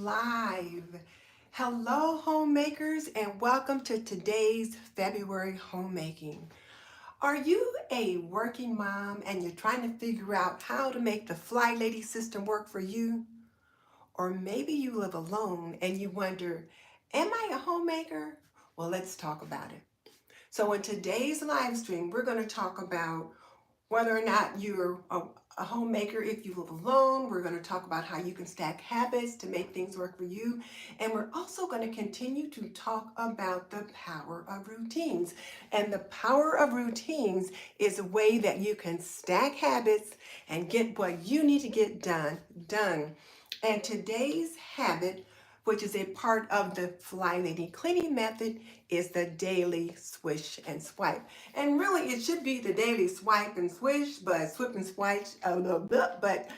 live. Hello, homemakers, and welcome to today's February Homemaking. Are you a working mom and you're trying to figure out how to make the Flylady system work for you? Or maybe you live alone and you wonder, am I a homemaker? Well, let's talk about it. So in today's live stream, we're going to talk about whether or not you're a homemaker. If you live alone, we're going to talk about how you can stack habits to make things work for you. And we're also going to continue to talk about the power of routines. And the power of routines is a way that you can stack habits and get what you need to get done. And today's habit, which is a part of the Flylady cleaning method, is the daily swish and swipe. And really, it should be the daily swipe and swish, but swipe and swipe, but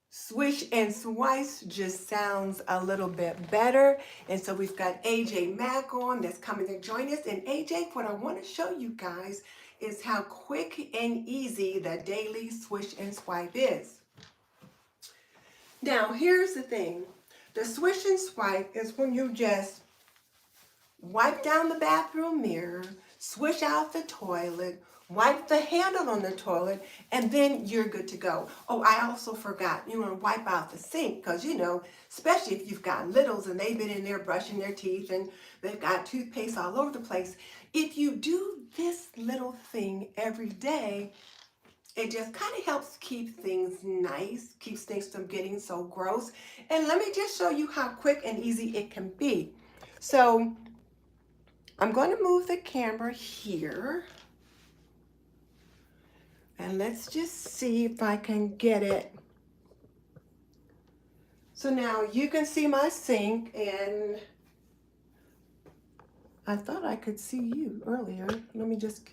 swish and swipe just sounds a little bit better. And so we've got AJ Mack on that's coming to join us. And AJ, what I want to show you guys is how quick and easy the daily swish and swipe is. Now, here's the thing. The swish and swipe is when you just wipe down the bathroom mirror, swish out the toilet, wipe the handle on the toilet, and then you're good to go. Oh, I also forgot, you want to wipe out the sink because, especially if you've got littles and they've been in there brushing their teeth and they've got toothpaste all over the place. If you do this little thing every day, it just kind of helps keep things nice, keeps things from getting so gross. And let me just show you how quick and easy it can be. So I'm going to move the camera here. And let's just see if I can get it. So now you can see my sink, and I thought I could see you earlier. Let me just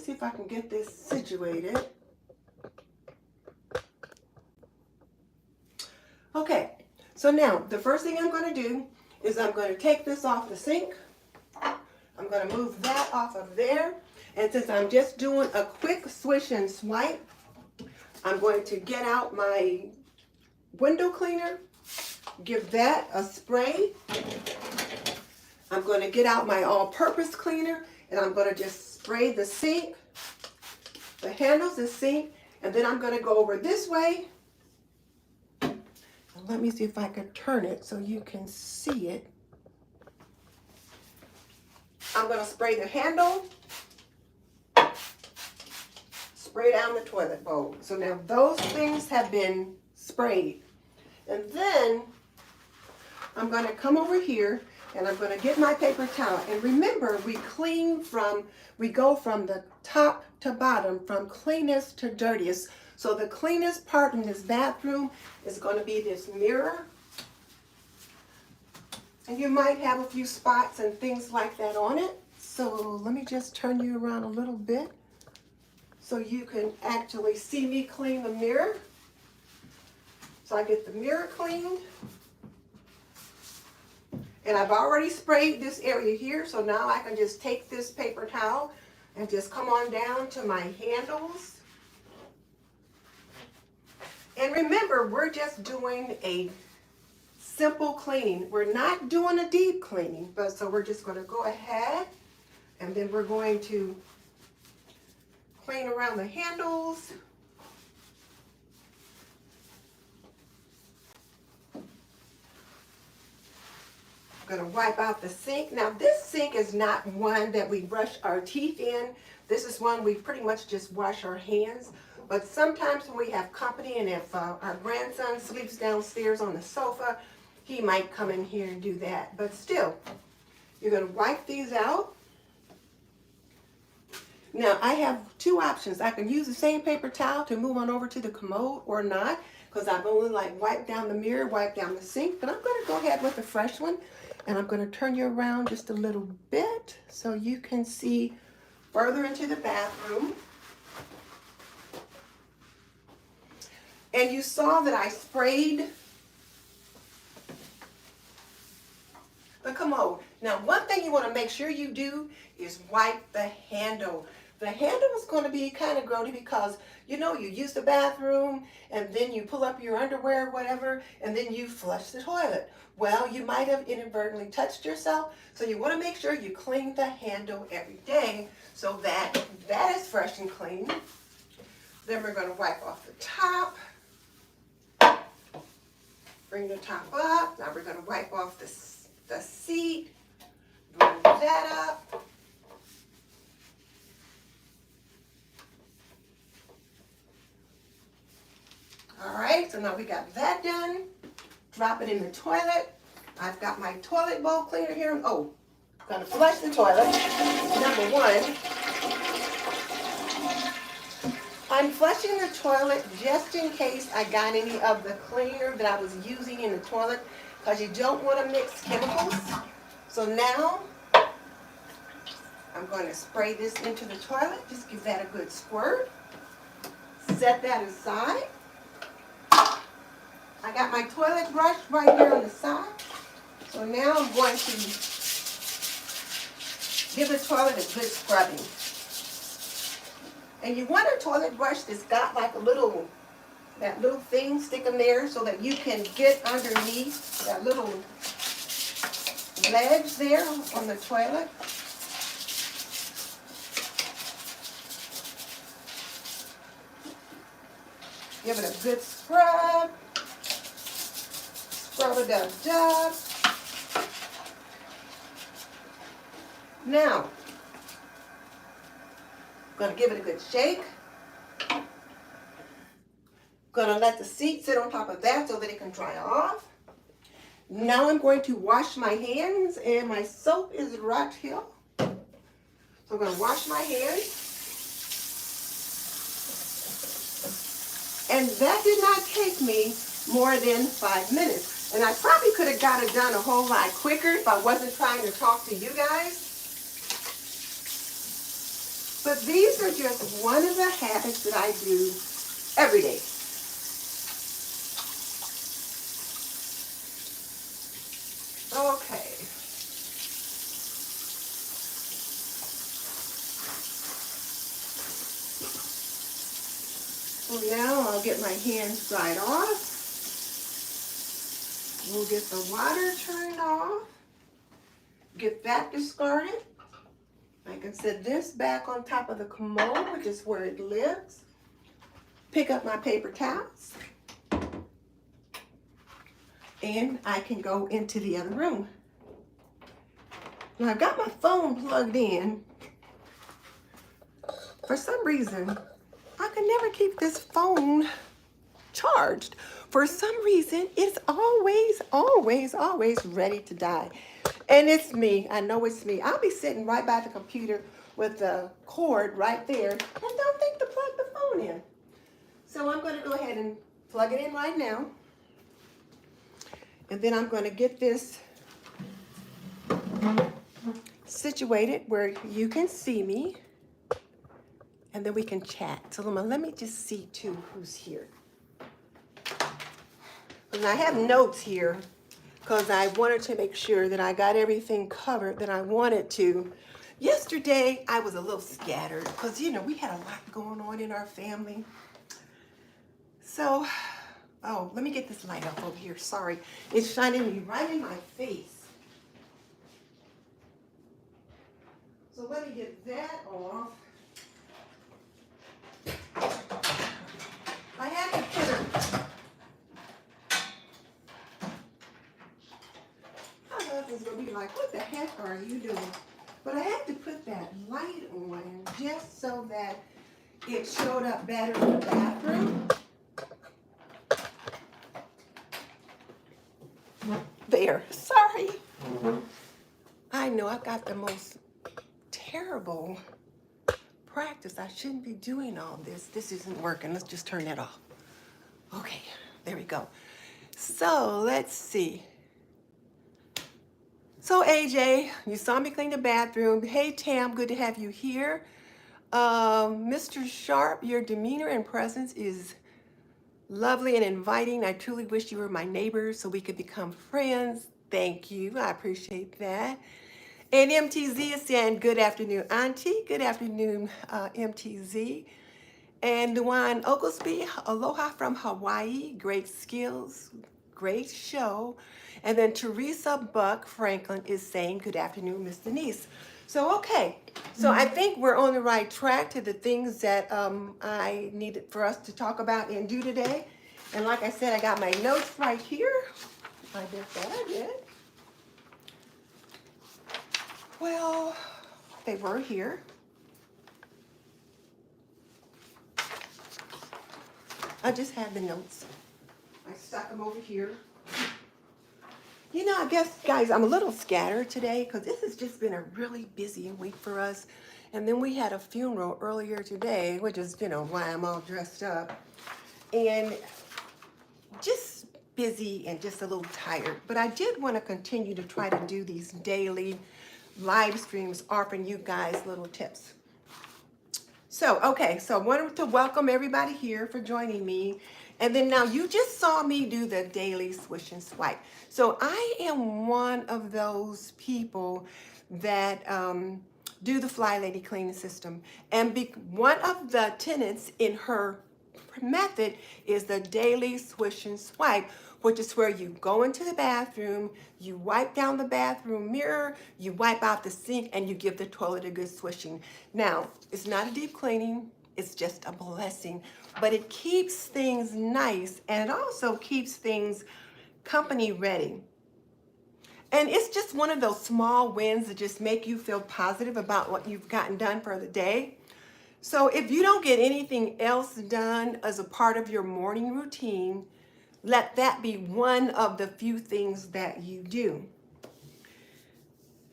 see if I can get this situated. Okay, so now the first thing I'm going to do is I'm going to take this off the sink. I'm going to move that off of there. And since I'm just doing a quick swish and swipe, I'm going to get out my window cleaner, give that a spray. I'm going to get out my all-purpose cleaner, and I'm going to just spray the sink, the handles, the sink, and then I'm going to go over this way. Let me see if I can turn it so you can see it. I'm going to spray the handle, spray down the toilet bowl. So now those things have been sprayed. And then I'm going to come over here and I'm going to get my paper towel. And remember, we go from the top to bottom, from cleanest to dirtiest. So the cleanest part in this bathroom is going to be this mirror. And you might have a few spots and things like that on it. So let me just turn you around a little bit so you can actually see me clean the mirror. So I get the mirror cleaned. And I've already sprayed this area here, so now I can just take this paper towel and just come on down to my handles. And remember, we're just doing a simple cleaning. We're not doing a deep cleaning, but so we're just going to go ahead and then we're going to clean around the handles. I'm going to wipe out the sink. Now this sink is not one that we brush our teeth in. This is one we pretty much just wash our hands. But sometimes when we have company and if our grandson sleeps downstairs on the sofa, he might come in here and do that. But still, you're going to wipe these out. Now I have two options. I can use the same paper towel to move on over to the commode or not, because I've only wiped down the mirror, wiped down the sink. But I'm going to go ahead with a fresh one. And I'm going to turn you around just a little bit so you can see further into the bathroom. And you saw that I sprayed the commode. Now, one thing you want to make sure you do is wipe the handle. The handle is going to be kind of grody because, you know, you use the bathroom and then you pull up your underwear or whatever, and then you flush the toilet. Well, you might have inadvertently touched yourself, so you want to make sure you clean the handle every day so that that is fresh and clean. Then we're going to wipe off the top. Bring the top up. Now we're going to wipe off the seat. Bring that up. All right, so now we got that done. Drop it in the toilet. I've got my toilet bowl cleaner here. Oh, I'm gonna flush the toilet. Number one, I'm flushing the toilet just in case I got any of the cleaner that I was using in the toilet, because you don't want to mix chemicals. So now I'm going to spray this into the toilet. Just give that a good squirt. Set that aside. I got my toilet brush right here on the side. So now I'm going to give the toilet a good scrubbing. And you want a toilet brush that's got like that little thing sticking there so that you can get underneath that little ledge there on the toilet. Give it a good scrub. Scrub-a-dub-dub. Now, I'm going to give it a good shake. Going to let the seat sit on top of that so that it can dry off. Now I'm going to wash my hands, and my soap is right here. So I'm going to wash my hands. And that did not take me more than 5 minutes. And I probably could have got it done a whole lot quicker if I wasn't trying to talk to you guys. But these are just one of the habits that I do every day. Okay. So now I'll get my hands dried off. We'll get the water turned off. Get that discarded. I can set this back on top of the commode, which is where it lives. Pick up my paper towels. And I can go into the other room. Now I've got my phone plugged in. For some reason, I can never keep this phone charged. For some reason, it's always ready to die. And it's me. I know it's me. I'll be sitting right by the computer with the cord right there and don't think to plug the phone in. So I'm going to go ahead and plug it in right now. And then I'm going to get this situated where you can see me. And then we can chat. So let me just see too who's here. And I have notes here because I wanted to make sure that I got everything covered that I wanted to. Yesterday, I was a little scattered because, you know, we had a lot going on in our family. So, oh, let me get this light up over here. Sorry. It's shining me right in my face. So let me get that off. I had to put her. My husband's going to be like, what the heck are you doing? But I had to put that light on just so that it showed up better in the bathroom. There. Sorry. I know I've got the most terrible practice. I shouldn't be doing all this. This isn't working. Let's just turn that off. Okay, there we go. So let's see. So AJ, you saw me clean the bathroom. Hey Tam, good to have you here. Mr. Sharp, your demeanor and presence is lovely and inviting. I truly wish you were my neighbor so we could become friends. Thank you. I appreciate that. And MTZ is saying, good afternoon, Auntie. Good afternoon, MTZ. And Luan Oglesby, aloha from Hawaii. Great skills, great show. And then Teresa Buck Franklin is saying, good afternoon, Miss Denise. So, okay. So I think we're on the right track to the things that I needed for us to talk about and do today. And like I said, I got my notes right here. I did that, I did. Well, they were here. I just had the notes. I stuck them over here. You know, I guess, guys, I'm a little scattered today because this has just been a really busy week for us. And then we had a funeral earlier today, which is, you know, why I'm all dressed up. And just busy and just a little tired. But I did want to continue to try to do these daily live streams offering you guys little tips. So, okay, so I wanted to welcome everybody here for joining me. And then now you just saw me do the daily swish and swipe. So I am one of those people that do the Flylady cleaning system. And one of the tenets in her method is the daily swish and swipe, which is where you go into the bathroom, you wipe down the bathroom mirror, you wipe out the sink, and you give the toilet a good swishing. Now, it's not a deep cleaning, it's just a blessing, but it keeps things nice, and it also keeps things company ready. And it's just one of those small wins that just make you feel positive about what you've gotten done for the day. So if you don't get anything else done as a part of your morning routine, let that be one of the few things that you do.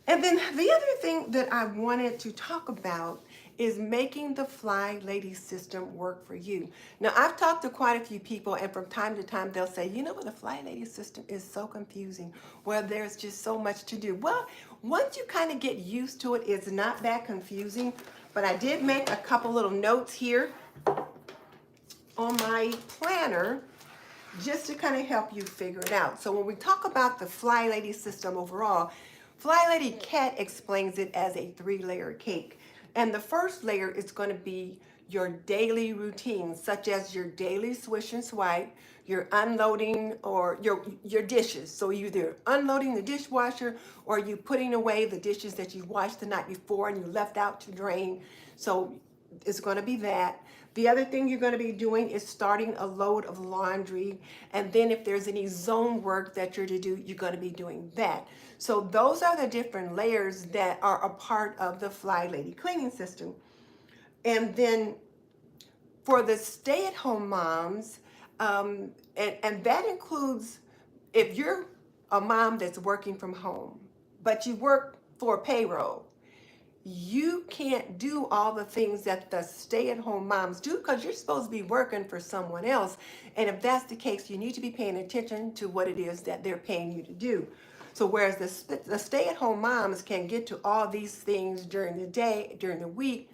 And then the other thing that I wanted to talk about is making the Flylady system work for you. Now, I've talked to quite a few people, and from time to time, they'll say, you know what, the Flylady system is so confusing, where there's just so much to do. Well, once you kind of get used to it, it's not that confusing. But I did make a couple little notes here on my planner just to kind of help you figure it out. So when we talk about the Flylady system overall, Flylady Cat explains it as a 3-layer cake. And the first layer is going to be your daily routine, such as your daily swish and swipe, your unloading or your dishes. So either unloading the dishwasher or you putting away the dishes that you washed the night before and you left out to drain. So it's going to be that. The other thing you're going to be doing is starting a load of laundry. And then if there's any zone work that you're to do, you're going to be doing that. So those are the different layers that are a part of the Flylady cleaning system. And then for the stay-at-home moms, and that includes if you're a mom that's working from home, but you work for payroll, you can't do all the things that the stay-at-home moms do because you're supposed to be working for someone else. And if that's the case, you need to be paying attention to what it is that they're paying you to do. So whereas the stay-at-home moms can get to all these things during the day, during the week,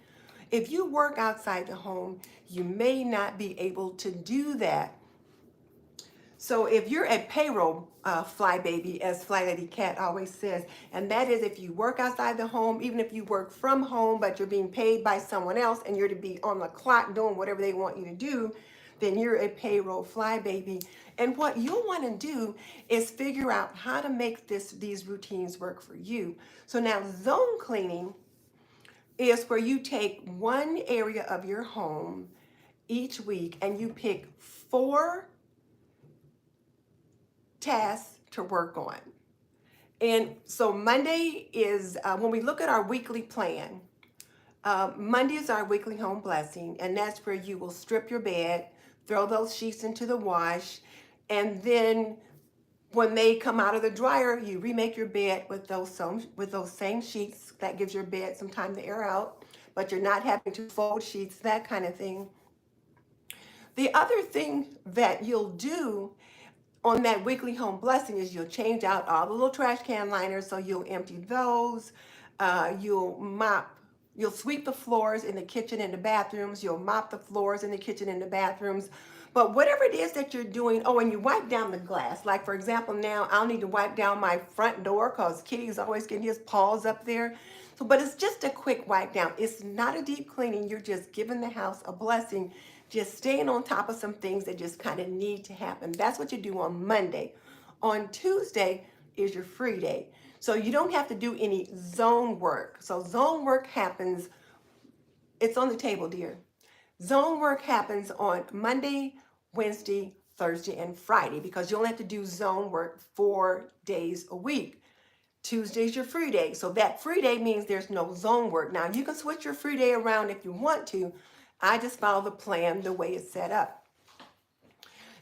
if you work outside the home, you may not be able to do that. So if you're a payroll fly baby, as Flylady Cat always says, and that is if you work outside the home, even if you work from home, but you're being paid by someone else and you're to be on the clock doing whatever they want you to do, then you're a payroll fly baby. And what you'll want to do is figure out how to make these routines work for you. So now zone cleaning is where you take one area of your home each week and you pick 4 tasks to work on. And so Monday is, when we look at our weekly plan, Monday is our weekly home blessing, and that's where you will strip your bed, throw those sheets into the wash, and then when they come out of the dryer, you remake your bed with those same sheets. That gives your bed some time to air out, but you're not having to fold sheets, that kind of thing. The other thing that you'll do on that weekly home blessing is you'll change out all the little trash can liners, so you'll empty those. You'll sweep the floors in the kitchen and the bathrooms. You'll mop the floors in the kitchen and the bathrooms. But whatever it is that you're doing, oh, and you wipe down the glass. Like, for example, now I'll need to wipe down my front door because Kitty's always getting his paws up there. So, but it's just a quick wipe down. It's not a deep cleaning. You're just giving the house a blessing, just staying on top of some things that just kind of need to happen. That's what you do on Monday. On Tuesday is your free day. So you don't have to do any zone work. So zone work happens, it's on the table, dear. Zone work happens on Monday, Wednesday, Thursday, and Friday because you only have to do zone work 4 days a week. Tuesday's your free day. So that free day means there's no zone work. Now you can switch your free day around if you want to. I just follow the plan the way it's set up.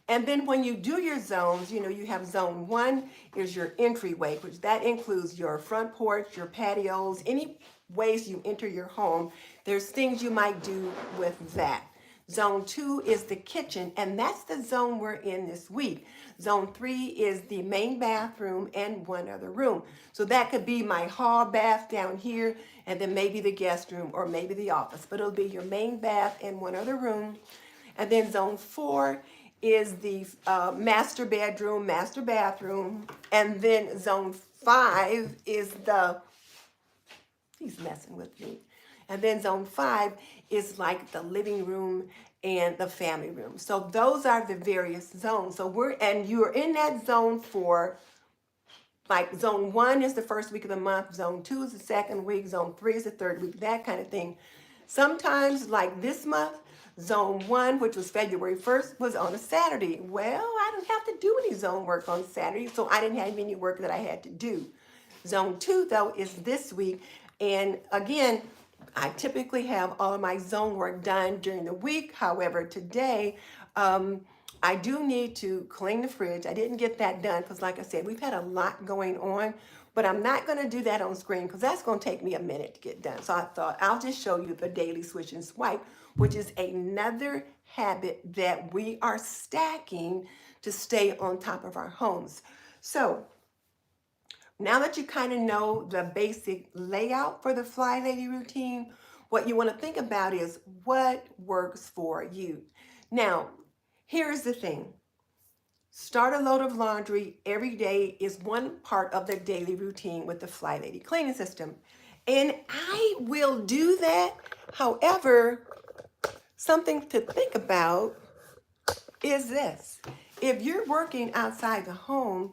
And then when you do your zones, you have zone 1 is your entryway, which that includes your front porch, your patios, any ways you enter your home. There's things you might do with that. Zone 2 is the kitchen, and that's the zone we're in this week. Zone 3 is the main bathroom and one other room. So that could be my hall bath down here, and then maybe the guest room or maybe the office, but it'll be your main bath and one other room. And then zone 4 is the master bedroom, master bathroom, and then zone 5 is he's messing with me. And then zone 5 is like the living room and the family room. So those are the various zones. So you're in that zone for, like, zone 1 is the first week of the month, zone 2 is the second week, zone 3 is the third week, that kind of thing. Sometimes, like this month, zone 1, which was February 1st, was on a Saturday. Well, I don't have to do any zone work on Saturday, so I didn't have any work that I had to do. Zone 2, though, is this week. And again, I typically have all of my zone work done during the week. However, today, I do need to clean the fridge. I didn't get that done because, like I said, we've had a lot going on. But I'm not going to do that on screen because that's going to take me a minute to get done. So I thought I'll just show you the daily swish and swipe, which is another habit that we are stacking to stay on top of our homes. So now that you kind of know the basic layout for the Flylady routine, what you want to think about is what works for you. Now, here's the thing. Start a load of laundry every day is one part of the daily routine with the Flylady cleaning system. And I will do that. However, something to think about is this. If you're working outside the home,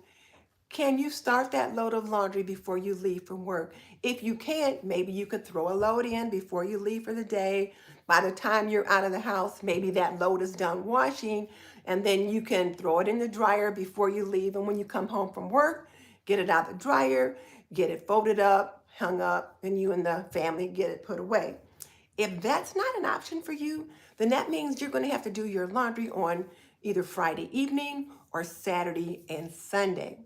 can you start that load of laundry before you leave from work? If you can't, maybe you could throw a load in before you leave for the day. By the time you're out of the house, maybe that load is done washing, and then you can throw it in the dryer before you leave. And when you come home from work, get it out of the dryer, get it folded up, hung up, and you and the family get it put away. If that's not an option for you, then that means you're going to have to do your laundry on either Friday evening or Saturday and Sunday.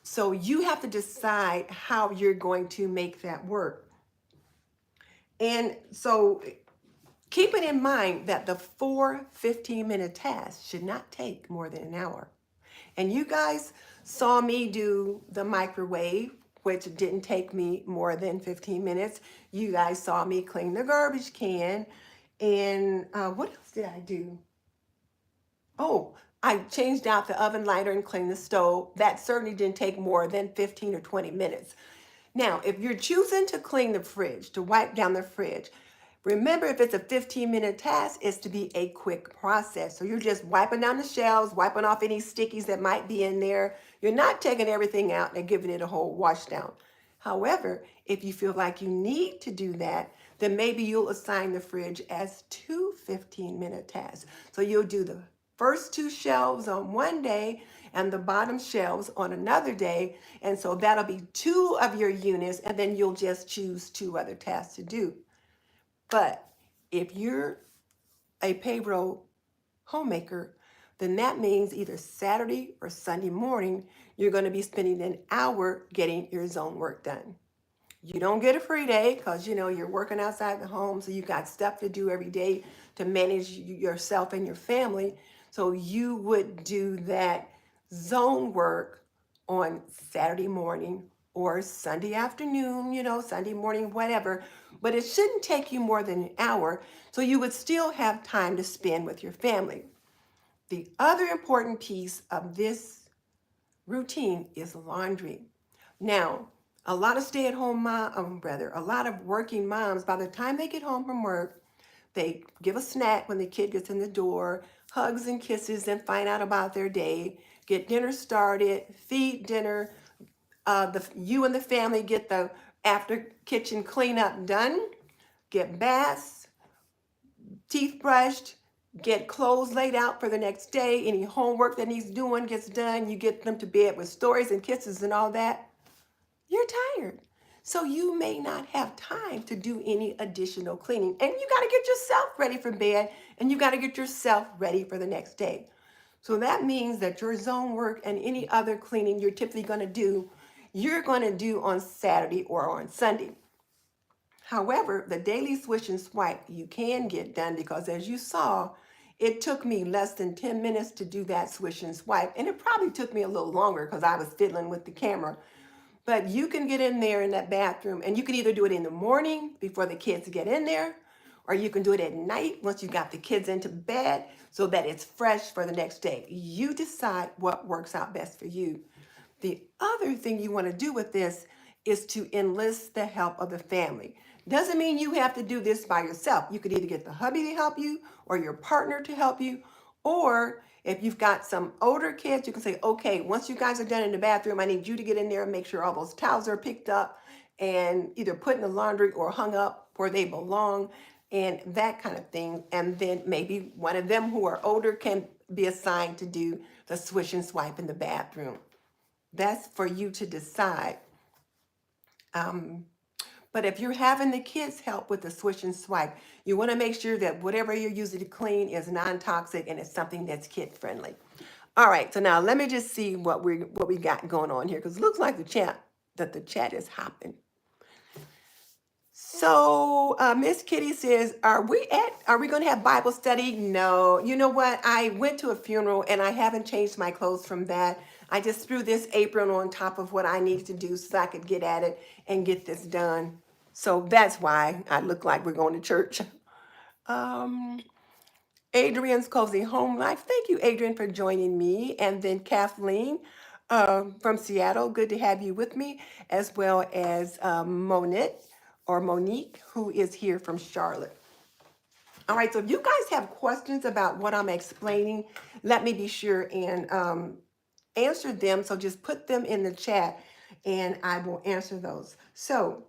So you have to decide how you're going to make that work. And so keep it in mind that the 4 15-minute tasks should not take more than an hour. And you guys saw me do the microwave, which didn't take me more than 15 minutes. You guys saw me clean the garbage can. And what else did I do? Oh, I changed out the oven lighter and cleaned the stove. That certainly didn't take more than 15 or 20 minutes. Now, if you're choosing to clean the fridge, to wipe down the fridge, remember, if it's a 15-minute task, it's to be a quick process. So you're just wiping down the shelves, wiping off any stickies that might be in there. You're not taking everything out and giving it a whole wash down. However, if you feel like you need to do that, then maybe you'll assign the fridge as 2 15-minute tasks. So you'll do the first 2 shelves on one day and the bottom shelves on another day. And so that'll be 2 of your units, and then you'll just choose 2 other tasks to do. But if you're a payroll homemaker, then that means either Saturday or Sunday morning, you're going to be spending an hour getting your zone work done. You don't get a free day because, you're working outside the home, so you've got stuff to do every day to manage yourself and your family. So you would do that zone work on Saturday morning or Sunday afternoon, Sunday morning, whatever. But it shouldn't take you more than an hour, so you would still have time to spend with your family. The other important piece of this routine is laundry. Now, a lot of stay-at-home a lot of working moms, by the time they get home from work, they give a snack when the kid gets in the door, hugs and kisses, and find out about their day, get dinner started, feed dinner. You and the family get the after kitchen cleanup done, get baths, teeth brushed, get clothes laid out for the next day. Any homework that needs doing gets done. You get them to bed with stories and kisses and all that. You're tired. So you may not have time to do any additional cleaning. And you got to get yourself ready for bed, and you got to get yourself ready for the next day. So that means that your zone work and any other cleaning you're typically going to do, you're going to do on Saturday or on Sunday. However, the daily swish and swipe you can get done, because as you saw, it took me less than 10 minutes to do that swish and swipe. And it probably took me a little longer because I was fiddling with the camera. But you can get in there in that bathroom, and you can either do it in the morning before the kids get in there, or you can do it at night once you got the kids into bed so that it's fresh for the next day. You decide what works out best for you. The other thing you want to do with this is to enlist the help of the family. Doesn't mean you have to do this by yourself. You could either get the hubby to help you or your partner to help you, or if you've got some older kids, you can say, okay, once you guys are done in the bathroom, I need you to get in there and make sure all those towels are picked up and either put in the laundry or hung up where they belong, and that kind of thing. And then maybe one of them who are older can be assigned to do the swish and swipe in the bathroom. That's for you to decide. But if you're having the kids help with the swish and swipe, you want to make sure that whatever you're using to clean is non-toxic and it's something that's kid friendly. All right, so now let me just see what we got going on here, because it looks like the chat is hopping. So Miss Kitty says, are we going to have Bible study? No. You know what? I went to a funeral and I haven't changed my clothes from that. I just threw this apron on top of what I needed to do so I could get at it and get this done. So that's why I look like we're going to church. Adrian's Cozy Home Life. Thank you, Adrian, for joining me. And then Kathleen from Seattle. Good to have you with me, as well as Monique, who is here from Charlotte. All right, so if you guys have questions about what I'm explaining, let me be sure and answer them. So just put them in the chat and I will answer those. So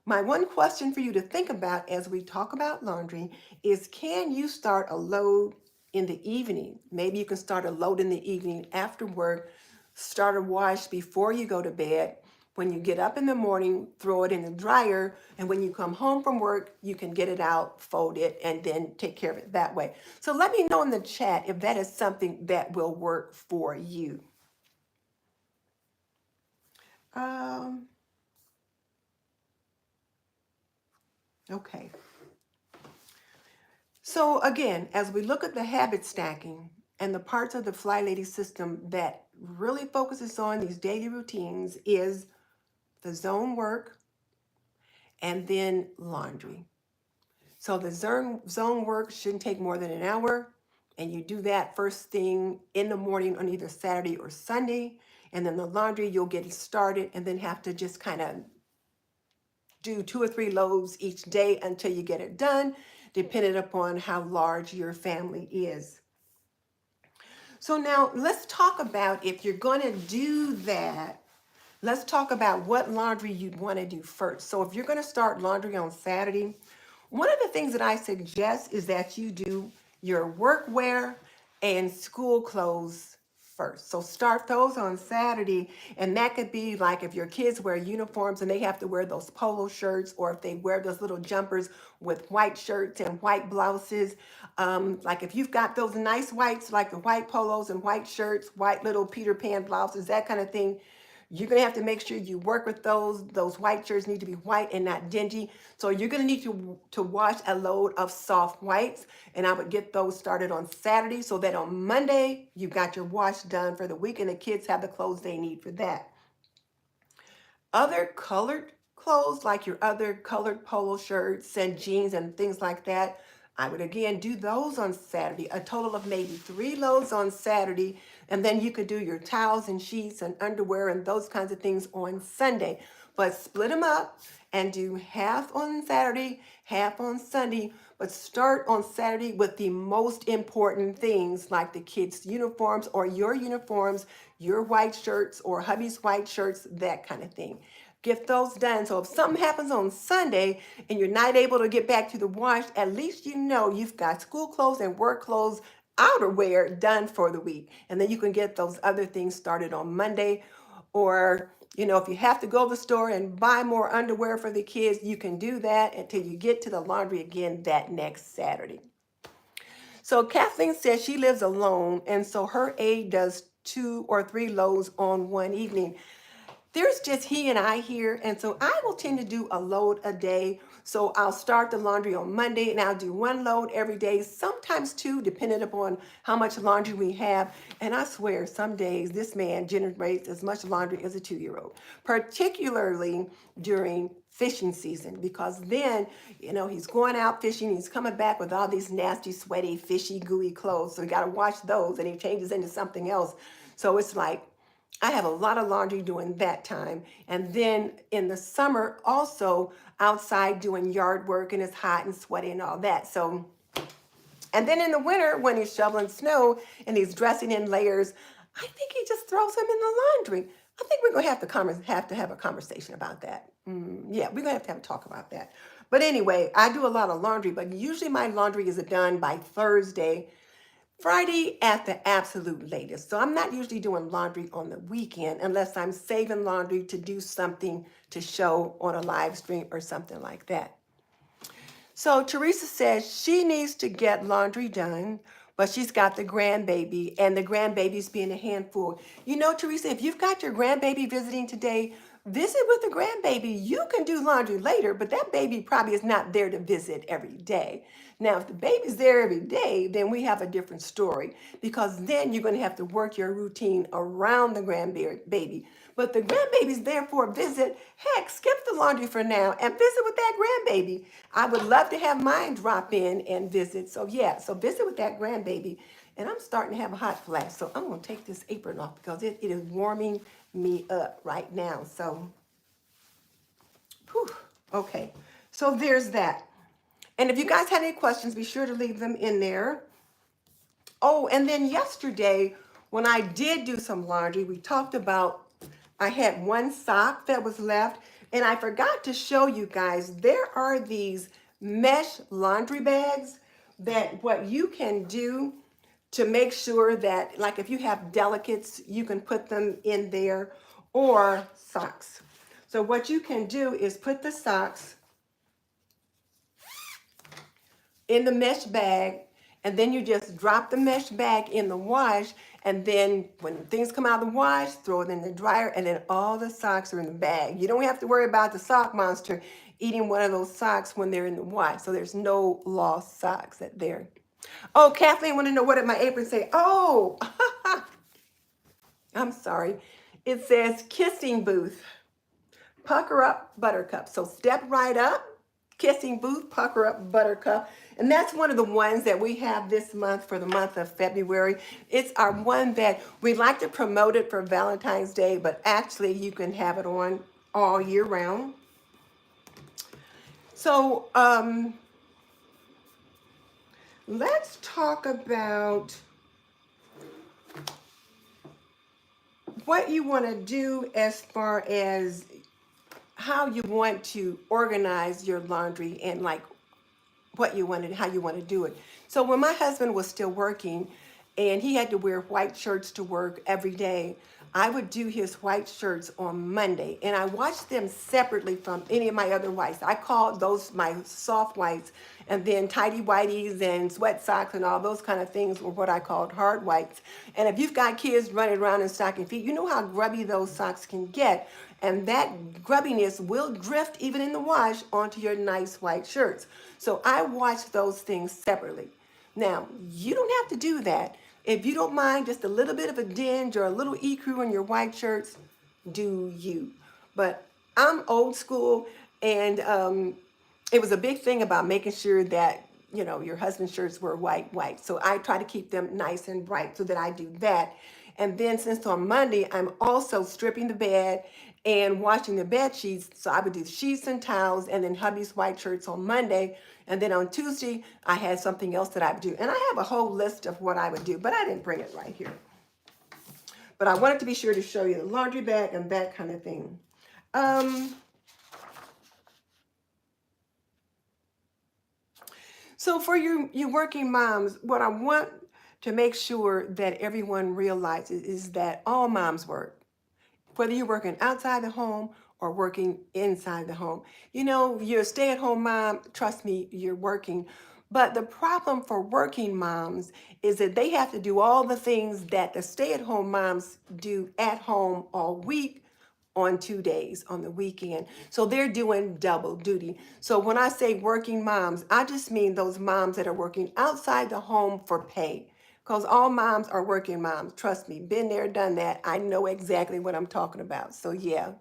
my one question for you to think about as we talk about laundry is, can you start a load in the evening? Maybe you can start a load in the evening after work, start a wash before you go to bed. When you get up in the morning, throw it in the dryer, and when you come home from work, you can get it out, fold it, and then take care of it that way. So let me know in the chat if that is something that will work for you. Okay. So again, as we look at the habit stacking and the parts of the Flylady system that really focuses on these daily routines is the zone work and then laundry. So the zone work shouldn't take more than an hour, and you do that first thing in the morning on either Saturday or Sunday. And then the laundry, you'll get it started and then have to just kind of do 2 or 3 loads each day until you get it done, depending upon how large your family is. So now let's talk about, if you're going to do that, let's talk about what laundry you'd want to do first. So if you're going to start laundry on Saturday, one of the things that I suggest is that you do your workwear and school clothes first. So start those on Saturday, and that could be like if your kids wear uniforms and they have to wear those polo shirts, or if they wear those little jumpers with white shirts and white blouses. Like if you've got those nice whites, like the white polos and white shirts, white little Peter Pan blouses, that kind of thing, you're going to have to make sure you work with those. Those white shirts need to be white and not dingy. So you're going to need to wash a load of soft whites. And I would get those started on Saturday so that on Monday, you've got your wash done for the week and the kids have the clothes they need for that. Other colored clothes, like your other colored polo shirts and jeans and things like that, I would again do those on Saturday, a total of maybe 3 loads on Saturday, and then you could do your towels and sheets and underwear and those kinds of things on Sunday. But split them up and do half on Saturday, half on Sunday, but start on Saturday with the most important things like the kids' uniforms or your white shirts or hubby's white shirts, that kind of thing. Get those done. So if something happens on Sunday and you're not able to get back to the wash, at least you know you've got school clothes and work clothes, outerwear done for the week. And then you can get those other things started on Monday. Or, if you have to go to the store and buy more underwear for the kids, you can do that until you get to the laundry again that next Saturday. So Kathleen says she lives alone, and so her aide does 2 or 3 loads on one evening. There's just he and I here, and so I will tend to do a load a day. So I'll start the laundry on Monday, and I'll do 1 load every day, sometimes 2, depending upon how much laundry we have. And I swear, some days this man generates as much laundry as a 2-year-old, particularly during fishing season, because then, he's going out fishing, he's coming back with all these nasty, sweaty, fishy, gooey clothes. So you got to wash those, and he changes into something else. So it's like, I have a lot of laundry during that time. And then in the summer, also outside doing yard work, and it's hot and sweaty and all that. So, and then in the winter, when he's shoveling snow and he's dressing in layers, I think he just throws them in the laundry. I think we're going to have a conversation about that. Yeah, we're going to have a talk about that. But anyway, I do a lot of laundry, but usually my laundry is done by Thursday. Friday at the absolute latest. So I'm not usually doing laundry on the weekend unless I'm saving laundry to do something to show on a live stream or something like that. So Teresa says she needs to get laundry done, but she's got the grandbaby, and the grandbaby's being a handful. Teresa, if you've got your grandbaby visiting today, visit with the grandbaby. You can do laundry later, but that baby probably is not there to visit every day. Now, if the baby's there every day, then we have a different story, because then you're going to have to work your routine around the grandbaby. But the grandbaby's there for a visit. Heck, skip the laundry for now and visit with that grandbaby. I would love to have mine drop in and visit. So yeah, so visit with that grandbaby. And I'm starting to have a hot flash, so I'm going to take this apron off because it is warming me up right now. So, whew, okay. So there's that. And if you guys had any questions, be sure to leave them in there. Oh, and then yesterday, when I did do some laundry, we talked about, I had one sock that was left, and I forgot to show you guys, there are these mesh laundry bags that what you can do to make sure that, like if you have delicates, you can put them in there, or socks. So what you can do is put the socks in the mesh bag, and then you just drop the mesh bag in the wash, and then when things come out of the wash, throw it in the dryer, and then all the socks are in the bag. You don't have to worry about the sock monster eating one of those socks when they're in the wash. So there's no lost socks that there. Oh, Kathleen want to know what did my apron say? Oh, I'm sorry. It says kissing booth. Pucker up, buttercup. So step right up, kissing booth, pucker up, buttercup. And that's one of the ones that we have this month for the month of February. It's our one that we like to promote it for Valentine's Day, but actually you can have it on all year round. So let's talk about what you want to do as far as how you want to organize your laundry and like what you wanted, how you want to do it. So when my husband was still working and he had to wear white shirts to work every day, I would do his white shirts on Monday, and I washed them separately from any of my other whites. I called those my soft whites, and then tidy whities and sweat socks and all those kind of things were what I called hard whites. And if you've got kids running around in stocking feet, you know how grubby those socks can get, and that grubbiness will drift even in the wash onto your nice white shirts. So I wash those things separately. Now, you don't have to do that. If you don't mind just a little bit of a dinge or a little ecru in your white shirts, do you. But I'm old school, and it was a big thing about making sure that your husband's shirts were white. So I try to keep them nice and bright so that I do that. And then since on Monday, I'm also stripping the bed and washing the bed sheets. So I would do sheets and towels and then hubby's white shirts on Monday. And then on Tuesday, I had something else that I would do. And I have a whole list of what I would do, but I didn't bring it right here. But I wanted to be sure to show you the laundry bag and that kind of thing. So for you working moms, what I want to make sure that everyone realizes is that all moms work, whether you're working outside the home or working inside the home. You're a stay-at-home mom, trust me, you're working. But the problem for working moms is that they have to do all the things that the stay-at-home moms do at home all week on 2 days on the weekend. So they're doing double duty. So when I say working moms, I just mean those moms that are working outside the home for pay. Because all moms are working moms. Trust me, been there, done that. I know exactly what I'm talking about. So yeah.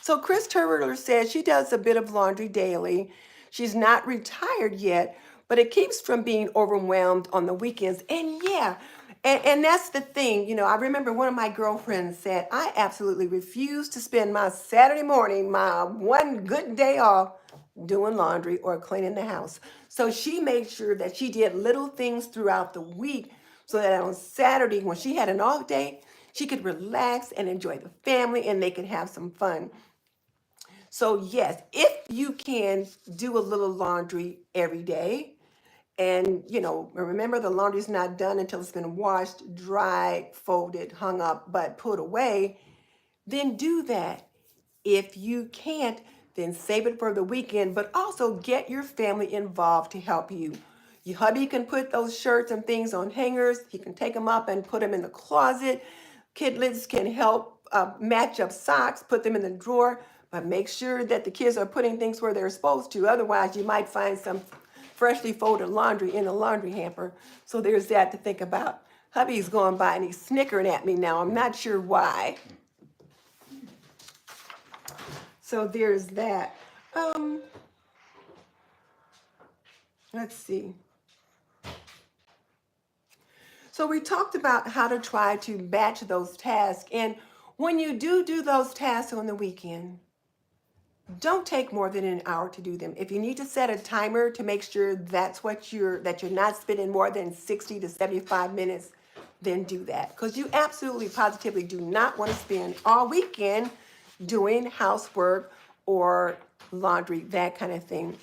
So Chris Turler says she does a bit of laundry daily. She's not retired yet, but it keeps from being overwhelmed on the weekends. And yeah, and that's the thing. I remember one of my girlfriends said, I absolutely refuse to spend my Saturday morning, my one good day off, doing laundry or cleaning the house. So she made sure that she did little things throughout the week so that on Saturday, when she had an off day, she could relax and enjoy the family and they could have some fun. So yes, if you can do a little laundry every day, and remember the laundry's not done until it's been washed, dried, folded, hung up, but put away, then do that. If you can't, then save it for the weekend, but also get your family involved to help you. Your hubby can put those shirts and things on hangers. He can take them up and put them in the closet. Kidlets can help match up socks, put them in the drawer, but make sure that the kids are putting things where they're supposed to. Otherwise, you might find some freshly folded laundry in the laundry hamper. So there's that to think about. Hubby's going by and he's snickering at me now. I'm not sure why. So there's that. Let's see. So we talked about how to try to batch those tasks. And when you do those tasks on the weekend, don't take more than an hour to do them. If you need to set a timer to make sure that you're not spending more than 60 to 75 minutes, then do that. Because you absolutely positively do not want to spend all weekend doing housework or laundry, that kind of thing.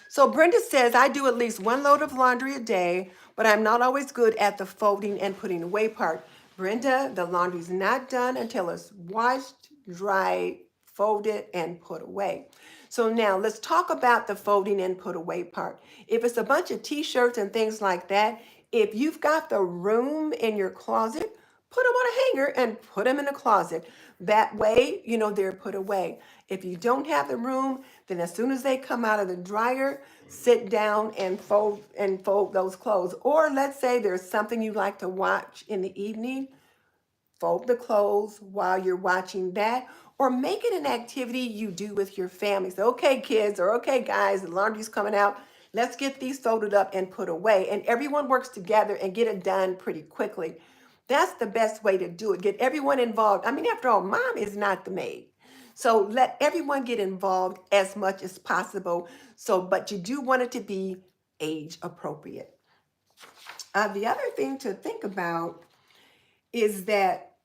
So Brenda says, I do at least one load of laundry a day, but I'm not always good at the folding and putting away part. Brenda, the laundry's not done until it's washed, dried, folded, and put away. So now let's talk about the folding and put away part. If it's a bunch of t-shirts and things like that, if you've got the room in your closet, put them on a hanger and put them in the closet. That way, they're put away. If you don't have the room, then as soon as they come out of the dryer, sit down and fold those clothes. Or let's say there's something you like to watch in the evening, fold the clothes while you're watching that, or make it an activity you do with your family. So, okay, kids, or okay, guys, the laundry's coming out. Let's get these folded up and put away. And everyone works together and get it done pretty quickly. That's the best way to do it. Get everyone involved. I mean, after all, mom is not the maid. So let everyone get involved as much as possible. But you do want it to be age appropriate. The other thing to think about is that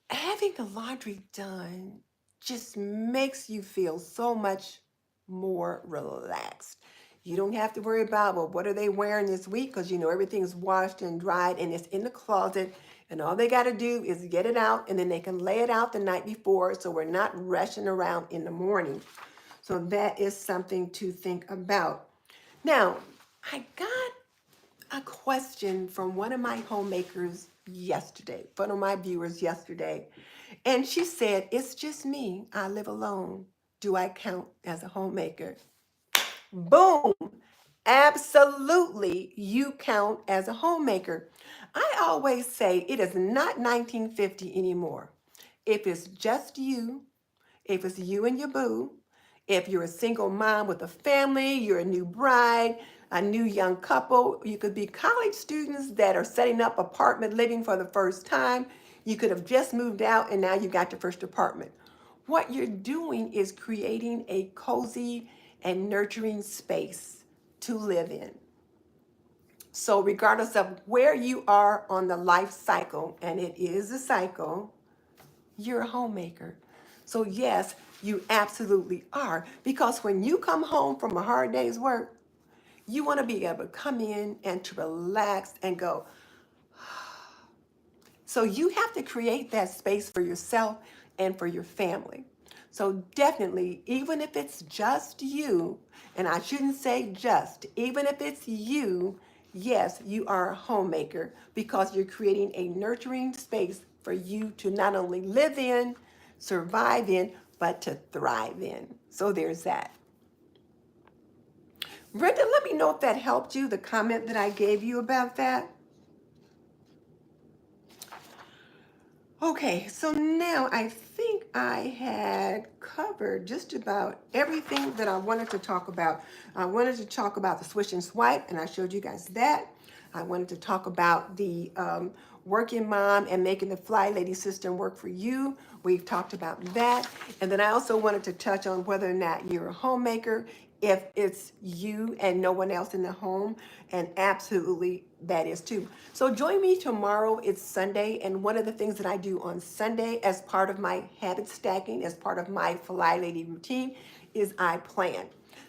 having the laundry done just makes you feel so much more relaxed. You don't have to worry about, well, what are they wearing this week? Because everything's washed and dried and it's in the closet. And all they got to do is get it out and then they can lay it out the night before. So we're not rushing around in the morning. So that is something to think about. Now, I got a question from one of my homemakers yesterday, one of my viewers yesterday. And she said, it's just me. I live alone. Do I count as a homemaker? Boom. Absolutely, you count as a homemaker. I always say it is not 1950 anymore. If it's just you, if it's you and your boo, If you're a single mom with a family, you're a new bride, a new young couple, you could be college students that are setting up apartment living for the first time. You could have just moved out and now you got your first apartment. What you're doing is creating a cozy and nurturing space to live in. So regardless of where you are on the life cycle, and it is a cycle, you're a homemaker. So yes, you absolutely are. Because when you come home from a hard day's work, you want to be able to come in and to relax and go. So you have to create that space for yourself and for your family. So definitely, even if it's just you, and I shouldn't say just, even if it's you, yes, you are a homemaker because you're creating a nurturing space for you to not only live in, survive in, but to thrive in. So there's that. Brenda, let me know if that helped you, the comment that I gave you about that. Okay, so now I think I had covered just about everything that I wanted to talk about. I wanted to talk about the swish and swipe, and I showed you guys that. I wanted to talk about the working mom and making the Flylady system work for you. We've talked about that. And then I also wanted to touch on whether or not you're a homemaker, if it's you and no one else in the home, and absolutely that is too. So join me tomorrow. It's Sunday, and one of the things that I do on Sunday as part of my habit stacking, as part of my Flylady routine, is I plan.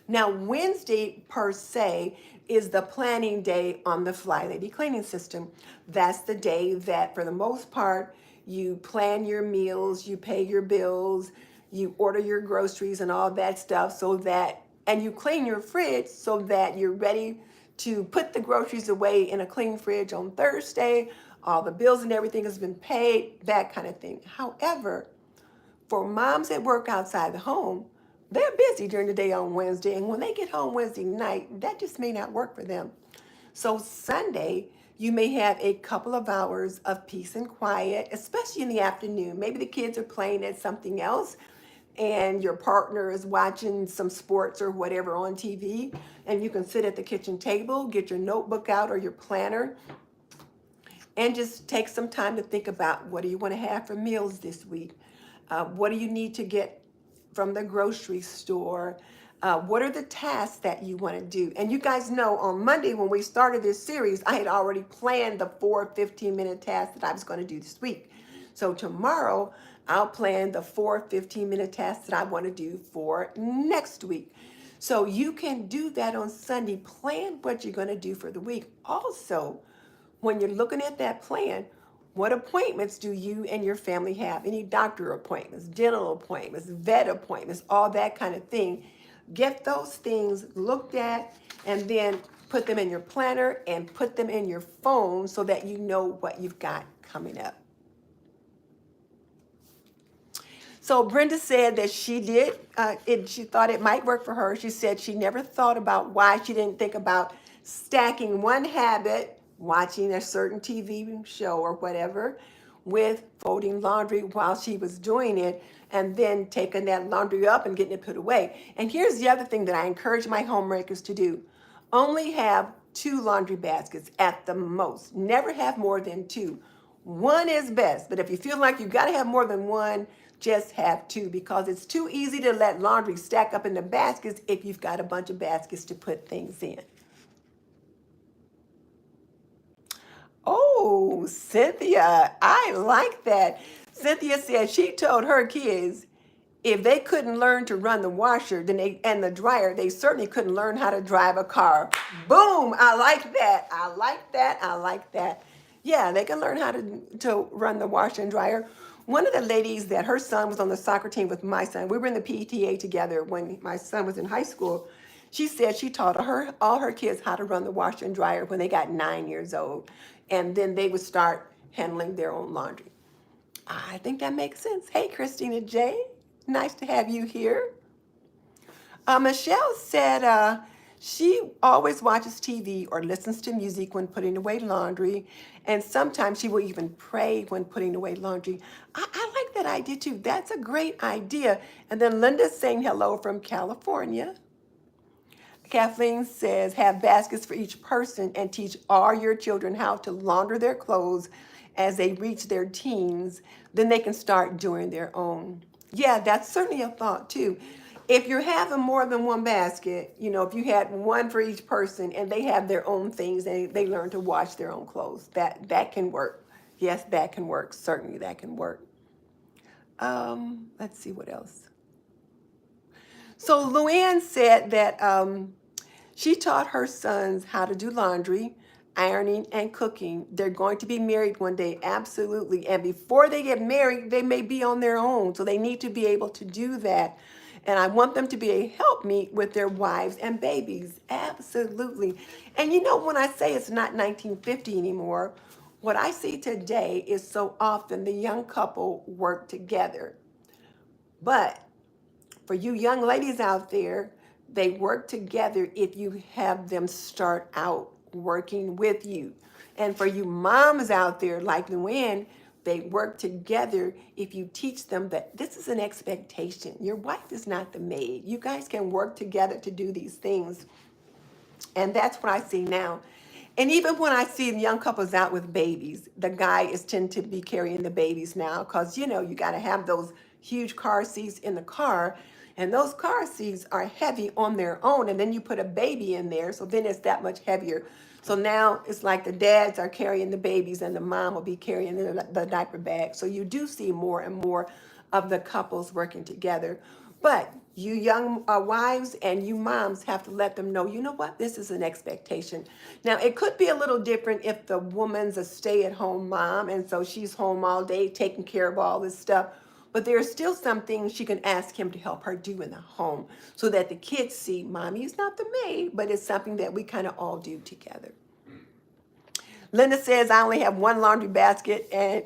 Now Wednesday per se is the planning day on the Flylady cleaning system. That's the day that for the most part you plan your meals, you pay your bills, you order your groceries and all that stuff so that, and you clean your fridge so that you're ready to put the groceries away in a clean fridge on Thursday. All the bills and everything has been paid, that kind of thing. However, for moms that work outside the home, they're busy during the day on Wednesday, and when they get home Wednesday night, that just may not work for them. So Sunday, you may have a couple of hours of peace and quiet, especially in the afternoon. Maybe the kids are playing at something else and your partner is watching some sports or whatever on TV, and you can sit at the kitchen table, get your notebook out or your planner, and just take some time to think about what do you want to have for meals this week? What do you need to get from the grocery store? What are the tasks that you want to do? And you guys know on Monday when we started this series, I had already planned the 4 15-minute tasks that I was going to do this week. So tomorrow, I'll plan the 4 15-minute tasks that I want to do for next week. So you can do that on Sunday. Plan what you're going to do for the week. Also, when you're looking at that plan, what appointments do you and your family have? Any doctor appointments, dental appointments, vet appointments, all that kind of thing. Get those things looked at and then put them in your planner and put them in your phone so that you know what you've got coming up. So Brenda said that she did, she thought it might work for her. She said she never thought about why she didn't think about stacking one habit, watching a certain TV show or whatever, with folding laundry while she was doing it, and then taking that laundry up and getting it put away. And here's the other thing that I encourage my homemakers to do. Only have 2 laundry baskets at the most. Never have more than 2. One is best, but if you feel like you've got to have more than one, just have 2, because it's too easy to let laundry stack up in the baskets if you've got a bunch of baskets to put things in. Oh, Cynthia, I like that. Cynthia said she told her kids if they couldn't learn to run the washer and the dryer, they certainly couldn't learn how to drive a car. Boom, I like that. I like that. I like that. Yeah, they can learn how to run the washer and dryer. One of the ladies that her son was on the soccer team with my son, we were in the PTA together when my son was in high school. She said she taught all her kids how to run the washer and dryer when they got 9 years old. And then they would start handling their own laundry. I think that makes sense. Hey, Christina J. Nice to have you here. Michelle said she always watches TV or listens to music when putting away laundry, and sometimes she will even pray when putting away laundry. I like that idea too. That's a great idea. And then Linda's saying hello from California. Kathleen says, have baskets for each person and teach all your children how to launder their clothes as they reach their teens. Then they can start doing their own. Yeah, that's certainly a thought too. If you're having more than one basket, you know, if you had one for each person and they have their own things and they learn to wash their own clothes, that can work. Yes, that can work. Certainly that can work. Let's see what else. So Luann said that she taught her sons how to do laundry, ironing, and cooking. They're going to be married one day, absolutely. And before they get married, they may be on their own. So they need to be able to do that. And I want them to be a helpmeet with their wives and babies. Absolutely. And you know, when I say it's not 1950 anymore, what I see today is so often the young couple work together. But for you young ladies out there, they work together if you have them start out working with you. And for you moms out there like Luann, they work together if you teach them that this is an expectation. Your wife is not the maid. You guys can work together to do these things. And that's what I see now. And even when I see young couples out with babies, the guy is tend to be carrying the babies now because, you know, you got to have those huge car seats in the car. And those car seats are heavy on their own. And then you put a baby in there. So then it's that much heavier. So now it's like the dads are carrying the babies and the mom will be carrying the diaper bag. So you do see more and more of the couples working together. But you young wives and you moms have to let them know, you know what, this is an expectation. Now, it could be a little different if the woman's a stay-at-home mom, and so she's home all day taking care of all this stuff. But there are still some things she can ask him to help her do in the home so that the kids see, Mommy is not the maid, but it's something that we kind of all do together. Linda says, I only have one laundry basket, and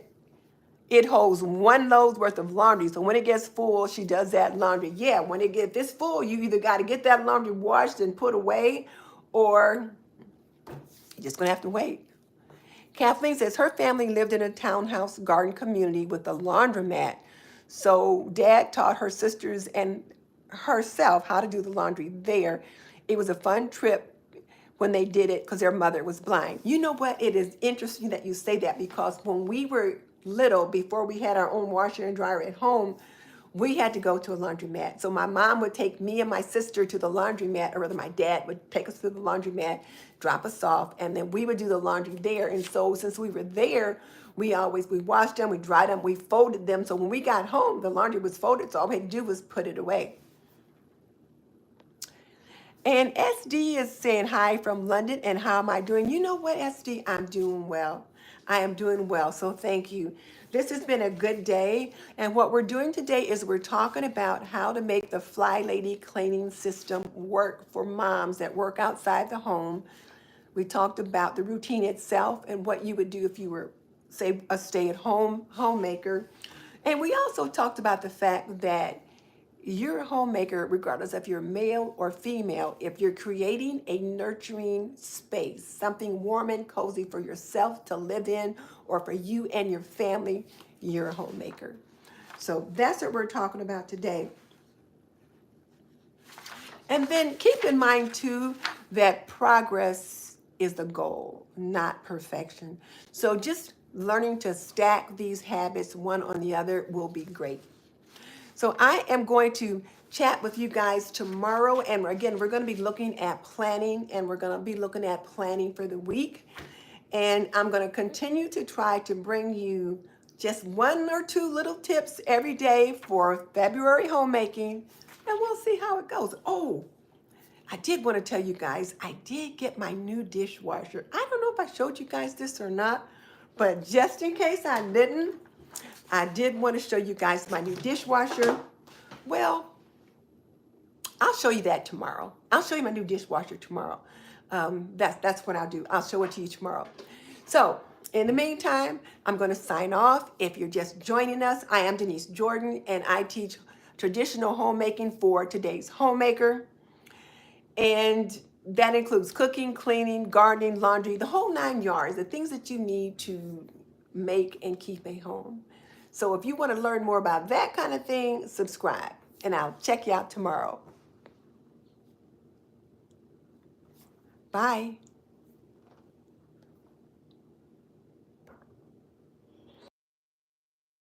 it holds one load's worth of laundry. So when it gets full, she does that laundry. Yeah, when it gets this full, you either got to get that laundry washed and put away, or you're just going to have to wait. Kathleen says her family lived in a townhouse garden community with a laundromat. So Dad taught her sisters and herself how to do the laundry there. It was a fun trip when they did it because their mother was blind. You know what? It is interesting that you say that because when we were little, before we had our own washer and dryer at home, we had to go to a laundromat. So my mom would take me and my sister to the laundromat, or rather my dad would take us to the laundromat, drop us off, and then we would do the laundry there. And so since we were there, we washed them, we dried them, we folded them. So when we got home, the laundry was folded, so all we had to do was put it away. And SD is saying hi from London, and how am I doing? You know what, SD? I'm doing well. I am doing well, so thank you. This has been a good day, and what we're doing today is we're talking about how to make the Flylady cleaning system work for moms that work outside the home. We talked about the routine itself and what you would do if you were, say, a stay-at-home homemaker. And we also talked about the fact that you're a homemaker, regardless if you're male or female, if you're creating a nurturing space, something warm and cozy for yourself to live in or for you and your family, you're a homemaker. So that's what we're talking about today. And then keep in mind too that progress is the goal, not perfection. So just learning to stack these habits one on the other will be great. So I am going to chat with you guys tomorrow. And again, we're going to be looking at planning, and we're going to be looking at planning for the week. And I'm going to continue to try to bring you just one or two little tips every day for February homemaking. And we'll see how it goes. Oh, I did want to tell you guys, I did get my new dishwasher. I don't know if I showed you guys this or not, but just in case I didn't, I did want to show you guys my new dishwasher. Well, I'll show you that tomorrow. I'll show you my new dishwasher tomorrow. That's what I'll do. I'll show it to you tomorrow. So in the meantime, I'm going to sign off. If you're just joining us, I am Denise Jordan, and I teach traditional homemaking for today's homemaker. And that includes cooking, cleaning, gardening, laundry, the whole 9 yards, the things that you need to make and keep a home. So if you want to learn more about that kind of thing, subscribe. And I'll check you out tomorrow. Bye.